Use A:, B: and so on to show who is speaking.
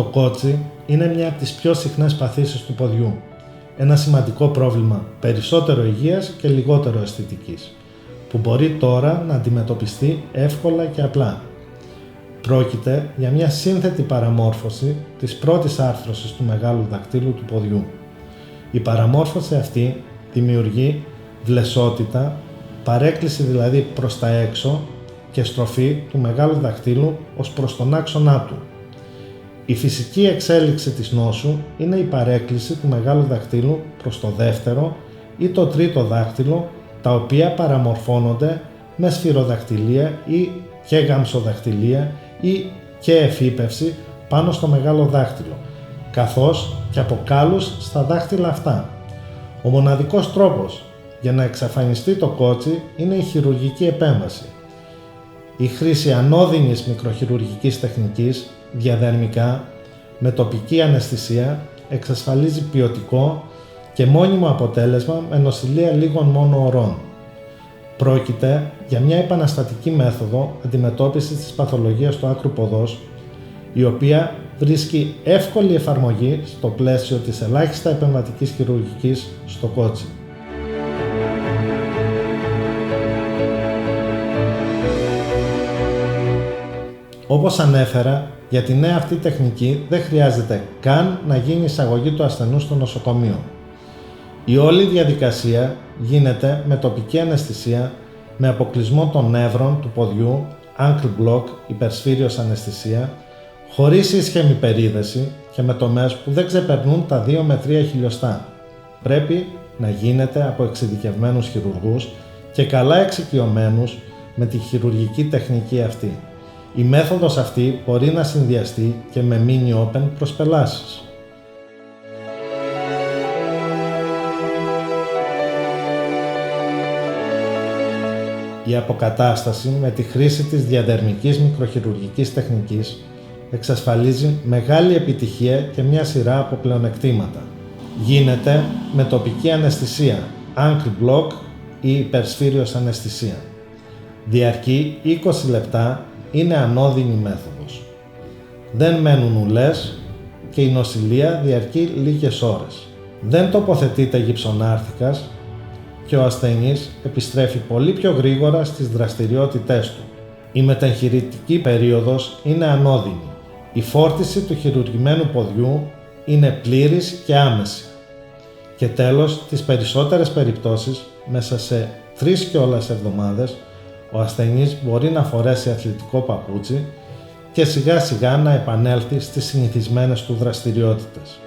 A: Το κότσι είναι μια από τις πιο συχνές παθήσεις του ποδιού. Ένα σημαντικό πρόβλημα περισσότερο υγείας και λιγότερο αισθητικής, που μπορεί τώρα να αντιμετωπιστεί εύκολα και απλά. Πρόκειται για μια σύνθετη παραμόρφωση της πρώτης άρθρωσης του μεγάλου δακτύλου του ποδιού. Η παραμόρφωση αυτή δημιουργεί βλεσσότητα, παρέκκληση δηλαδή προς τα έξω και στροφή του μεγάλου δακτύλου ως προς τον άξονά του. Η φυσική εξέλιξη της νόσου είναι η παρέκκληση του μεγάλου δακτύλου προς το δεύτερο ή το τρίτο δάχτυλο, τα οποία παραμορφώνονται με σφυροδακτυλία ή και γαμψοδακτυλία ή και εφύπευση πάνω στο μεγάλο δάχτυλο, καθώς και από κάλους στα δάχτυλα αυτά. Ο μοναδικός τρόπος για να εξαφανιστεί το κότσι είναι η χειρουργική επέμβαση. Η χρήση ανώδυνης μικροχειρουργικής τεχνικής, διαδερμικά, με τοπική αναισθησία, εξασφαλίζει ποιοτικό και μόνιμο αποτέλεσμα με νοσηλεία λίγων μόνο ωρών. Πρόκειται για μια επαναστατική μέθοδο αντιμετώπισης της παθολογίας του άκρου ποδός, η οποία βρίσκει εύκολη εφαρμογή στο πλαίσιο της ελάχιστα επεμβατικής χειρουργικής στο κότσι. Όπως ανέφερα, για τη νέα αυτή τεχνική δεν χρειάζεται καν να γίνει εισαγωγή του ασθενού στο νοσοκομείο. Η όλη διαδικασία γίνεται με τοπική αναισθησία, με αποκλεισμό των νεύρων του ποδιού, ankle block, υπερσφύριος αναισθησία, χωρίς ίσχυμη περίδεση και με τομές που δεν ξεπερνούν τα 2 με 3 χιλιοστά. Πρέπει να γίνεται από εξειδικευμένους χειρουργούς και καλά εξοικειωμένους με τη χειρουργική τεχνική αυτή. Η μέθοδος αυτή μπορεί να συνδυαστεί και με mini open προσπελάσεις. Η αποκατάσταση με τη χρήση της διαδερμικής μικροχειρουργικής τεχνικής εξασφαλίζει μεγάλη επιτυχία και μια σειρά από πλεονεκτήματα. Γίνεται με τοπική αναισθησία, ankle block ή υπερσφύριος αναισθησία. Διαρκεί 20 λεπτά, είναι ανώδυνη μέθοδος. Δεν μένουν ουλές και η νοσηλεία διαρκεί λίγες ώρες. Δεν τοποθετείται γυψονάρθηκας και ο ασθενής επιστρέφει πολύ πιο γρήγορα στις δραστηριότητές του. Η μεταγχειρητική περίοδος είναι ανώδυνη. Η φόρτιση του χειρουργημένου ποδιού είναι πλήρης και άμεση. Και τέλος, τις περισσότερες περιπτώσεις, μέσα σε 3 κιόλας εβδομάδες, ο ασθενής μπορεί να φορέσει αθλητικό παπούτσι και σιγά σιγά να επανέλθει στις συνηθισμένες του δραστηριότητες.